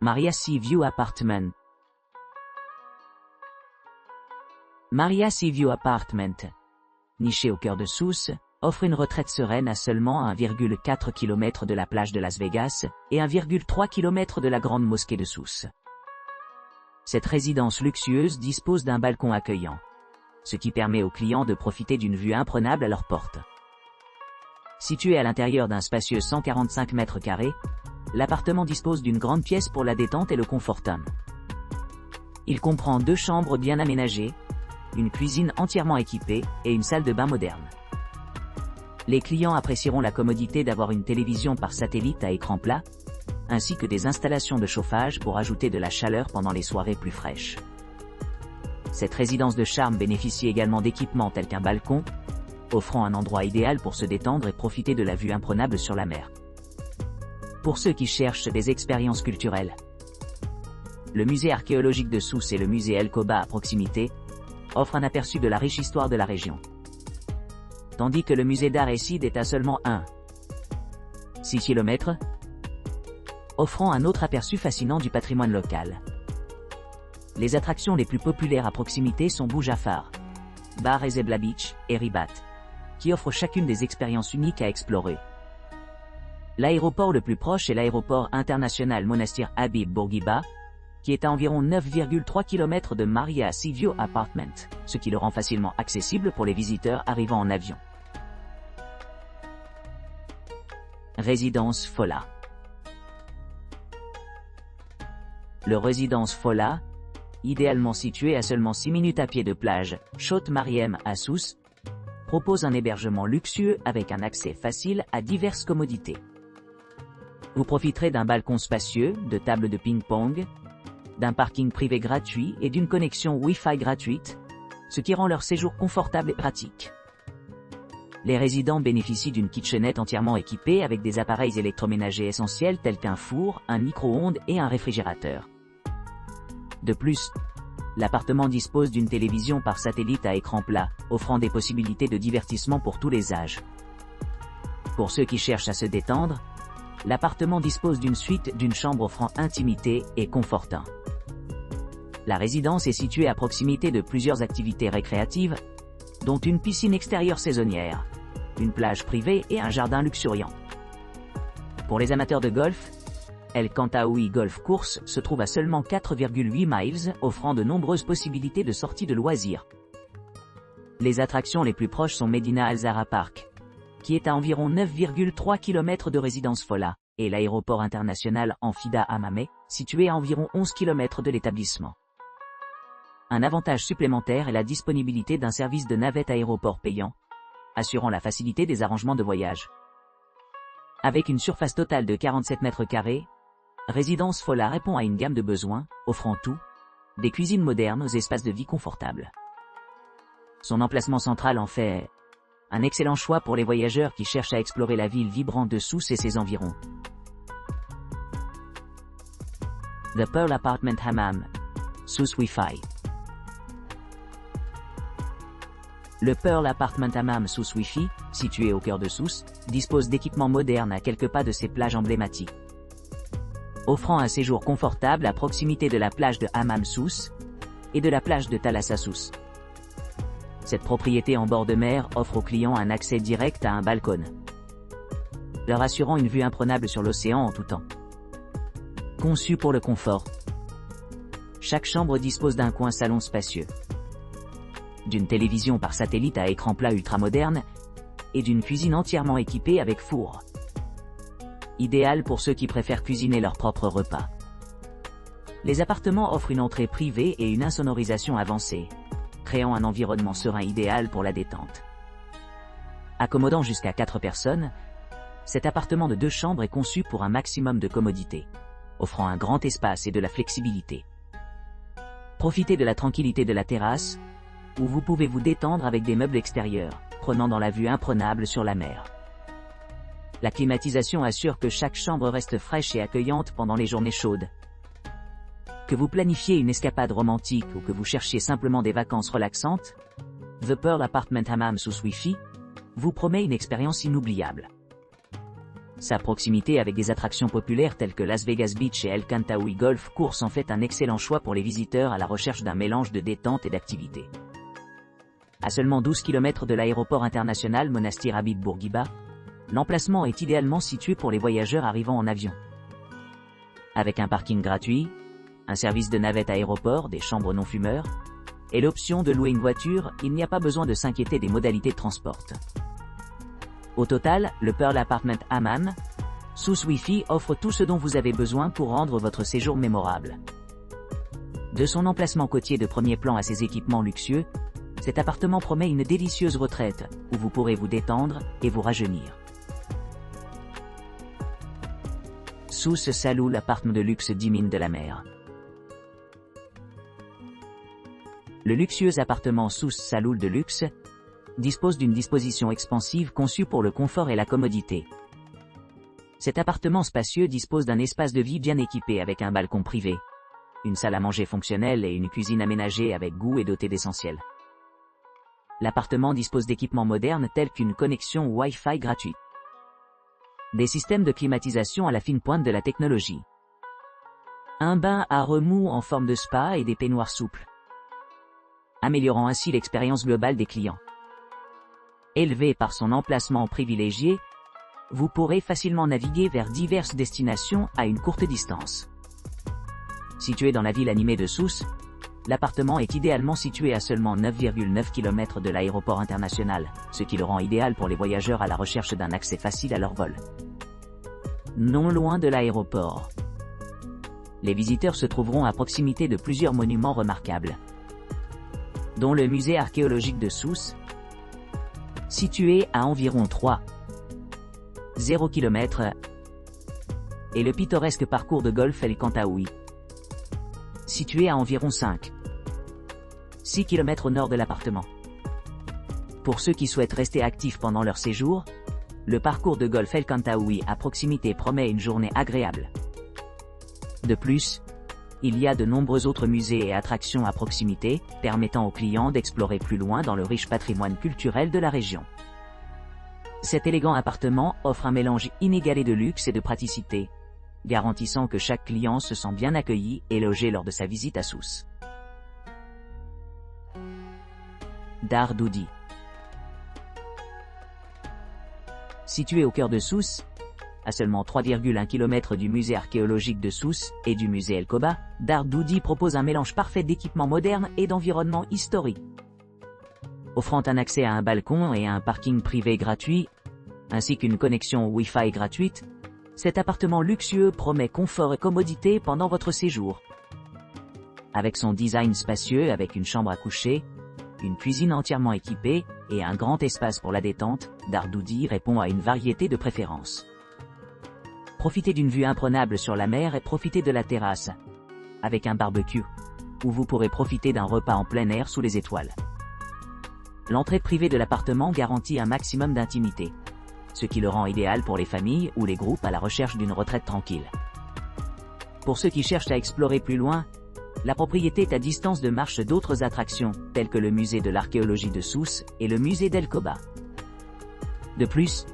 Maria Sea View Apartment. Maria Sea View Apartment, niché au cœur de Sousse, offre une retraite sereine à seulement 1,4 km de la plage de Las Vegas et 1,3 km de la grande mosquée de Sousse. Cette résidence luxueuse dispose d'un balcon accueillant, ce qui permet aux clients de profiter d'une vue imprenable à leur porte. Situé à l'intérieur d'un spacieux 145 mètres carrés, l'appartement dispose d'une grande pièce pour la détente et le confortum. Il comprend 2 chambres bien aménagées, une cuisine entièrement équipée et une salle de bain moderne. Les clients apprécieront la commodité d'avoir une télévision par satellite à écran plat, ainsi que des installations de chauffage pour ajouter de la chaleur pendant les soirées plus fraîches. Cette résidence de charme bénéficie également d'équipements tels qu'un balcon, offrant un endroit idéal pour se détendre et profiter de la vue imprenable sur la mer. Pour ceux qui cherchent des expériences culturelles, le musée archéologique de Sousse et le musée El Koba à proximité offrent un aperçu de la riche histoire de la région. Tandis que le musée d'art et Cid est à seulement 6 km, offrant un autre aperçu fascinant du patrimoine local. Les attractions les plus populaires à proximité sont Bou Jafar, Bar et Zebla Beach et Ribat, qui offrent chacune des expériences uniques à explorer. L'aéroport le plus proche est l'aéroport international Monastir Habib Bourguiba, qui est à environ 9,3 km de Maria Sea View Apartment, ce qui le rend facilement accessible pour les visiteurs arrivant en avion. Résidence Fola. Le résidence Fola, idéalement situé à seulement 6 minutes à pied de plage, Chott Mariem à Sousse, propose un hébergement luxueux avec un accès facile à diverses commodités. Vous profiterez d'un balcon spacieux, de tables de ping-pong, d'un parking privé gratuit et d'une connexion Wi-Fi gratuite, ce qui rend leur séjour confortable et pratique. Les résidents bénéficient d'une kitchenette entièrement équipée avec des appareils électroménagers essentiels tels qu'un four, un micro-ondes et un réfrigérateur. De plus, l'appartement dispose d'une télévision par satellite à écran plat, offrant des possibilités de divertissement pour tous les âges. Pour ceux qui cherchent à se détendre, l'appartement dispose d'une suite d'une chambre offrant intimité et confortant. La résidence est située à proximité de plusieurs activités récréatives, dont une piscine extérieure saisonnière, une plage privée et un jardin luxuriant. Pour les amateurs de golf, El Kantaoui Golf Course se trouve à seulement 4,8 miles, offrant de nombreuses possibilités de sorties de loisirs. Les attractions les plus proches sont Medina Al Zahra Park, qui est à environ 9,3 km de résidence Fola, et l'aéroport international Amfida Hamamé, situé à environ 11 km de l'établissement. Un avantage supplémentaire est la disponibilité d'un service de navette aéroport payant, assurant la facilité des arrangements de voyage. Avec une surface totale de 47 mètres carrés, Résidence Fola répond à une gamme de besoins, offrant tout, des cuisines modernes aux espaces de vie confortables. Son emplacement central en fait un excellent choix pour les voyageurs qui cherchent à explorer la ville vibrante de Sousse et ses environs. The Pearl Apartment Hammam, Sousse Wi-Fi. Le Pearl Apartment Hammam Sousse Wi-Fi, situé au cœur de Sousse, dispose d'équipements modernes à quelques pas de ses plages emblématiques. Offrant un séjour confortable à proximité de la plage de Hammam Sousse et de la plage de Thalassa Sousse. Cette propriété en bord de mer offre aux clients un accès direct à un balcon, leur assurant une vue imprenable sur l'océan en tout temps. Conçu pour le confort, chaque chambre dispose d'un coin salon spacieux, d'une télévision par satellite à écran plat ultramoderne et d'une cuisine entièrement équipée avec four. Idéal pour ceux qui préfèrent cuisiner leurs propres repas. Les appartements offrent une entrée privée et une insonorisation avancée, créant un environnement serein idéal pour la détente. Accommodant jusqu'à 4 personnes, cet appartement de 2 chambres est conçu pour un maximum de commodité, offrant un grand espace et de la flexibilité. Profitez de la tranquillité de la terrasse, où vous pouvez vous détendre avec des meubles extérieurs, prenant dans la vue imprenable sur la mer. La climatisation assure que chaque chambre reste fraîche et accueillante pendant les journées chaudes. Que vous planifiez une escapade romantique ou que vous cherchiez simplement des vacances relaxantes, The Pearl Apartment Hammam Sousse Wi-Fi vous promet une expérience inoubliable. Sa proximité avec des attractions populaires telles que Las Vegas Beach et El Kantaoui Golf Course en fait un excellent choix pour les visiteurs à la recherche d'un mélange de détente et d'activité. À seulement 12 km de l'aéroport international Monastir Habib Bourguiba, l'emplacement est idéalement situé pour les voyageurs arrivant en avion. Avec un parking gratuit, un service de navette aéroport, des chambres non-fumeurs, et l'option de louer une voiture, il n'y a pas besoin de s'inquiéter des modalités de transport. Au total, le Pearl Apartment Amman, Sousse Wi-Fi offre tout ce dont vous avez besoin pour rendre votre séjour mémorable. De son emplacement côtier de premier plan à ses équipements luxueux, cet appartement promet une délicieuse retraite, où vous pourrez vous détendre et vous rajeunir. Sousse Saloul appartement de luxe 10 mines de la mer. Le luxueux appartement Sousse Saloul de luxe dispose d'une disposition expansive conçue pour le confort et la commodité. Cet appartement spacieux dispose d'un espace de vie bien équipé avec un balcon privé, une salle à manger fonctionnelle et une cuisine aménagée avec goût et dotée d'essentiels. L'appartement dispose d'équipements modernes tels qu'une connexion Wi-Fi gratuite, des systèmes de climatisation à la fine pointe de la technologie, un bain à remous en forme de spa et des peignoirs souples, améliorant ainsi l'expérience globale des clients. Élevé par son emplacement privilégié, vous pourrez facilement naviguer vers diverses destinations à une courte distance. Situé dans la ville animée de Sousse, l'appartement est idéalement situé à seulement 9,9 km de l'aéroport international, ce qui le rend idéal pour les voyageurs à la recherche d'un accès facile à leur vol. Non loin de l'aéroport, les visiteurs se trouveront à proximité de plusieurs monuments remarquables, dont le musée archéologique de Sousse, situé à environ 3,0 km, et le pittoresque parcours de golf El Kantaoui, situé à environ 5,6 km au nord de l'appartement. Pour ceux qui souhaitent rester actifs pendant leur séjour, le parcours de golf El Kantaoui à proximité promet une journée agréable. De plus, il y a de nombreux autres musées et attractions à proximité, permettant aux clients d'explorer plus loin dans le riche patrimoine culturel de la région. Cet élégant appartement offre un mélange inégalé de luxe et de praticité, garantissant que chaque client se sent bien accueilli et logé lors de sa visite à Sousse. Dar Doudi. Situé au cœur de Sousse, à seulement 3,1 km du musée archéologique de Sousse et du musée El Koba, Dar Doudi propose un mélange parfait d'équipements modernes et d'environnement historique. Offrant un accès à un balcon et à un parking privé gratuit, ainsi qu'une connexion Wi-Fi gratuite, cet appartement luxueux promet confort et commodité pendant votre séjour. Avec son design spacieux avec une chambre à coucher, une cuisine entièrement équipée et un grand espace pour la détente, Dar Doudi répond à une variété de préférences. Profitez d'une vue imprenable sur la mer et profitez de la terrasse, avec un barbecue, où vous pourrez profiter d'un repas en plein air sous les étoiles. L'entrée privée de l'appartement garantit un maximum d'intimité, ce qui le rend idéal pour les familles ou les groupes à la recherche d'une retraite tranquille. Pour ceux qui cherchent à explorer plus loin, la propriété est à distance de marche d'autres attractions, telles que le musée de l'archéologie de Sousse et le musée d'El Koba. De plus,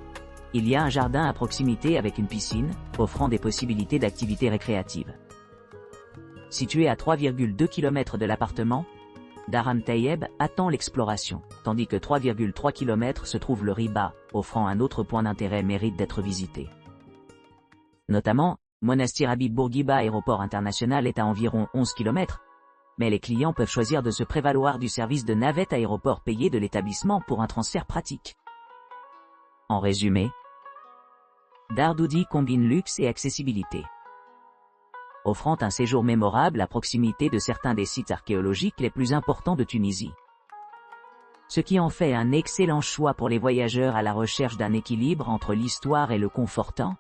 il y a un jardin à proximité avec une piscine, offrant des possibilités d'activités récréatives. Situé à 3,2 km de l'appartement, Daram Tayeb attend l'exploration, tandis que 3,3 km se trouve le Riba, offrant un autre point d'intérêt mérite d'être visité. Notamment, Monastir Habib Bourguiba Aéroport International est à environ 11 km, mais les clients peuvent choisir de se prévaloir du service de navette aéroport payé de l'établissement pour un transfert pratique. En résumé, Dar Doudi combine luxe et accessibilité, offrant un séjour mémorable à proximité de certains des sites archéologiques les plus importants de Tunisie. Ce qui en fait un excellent choix pour les voyageurs à la recherche d'un équilibre entre l'histoire et le confortant.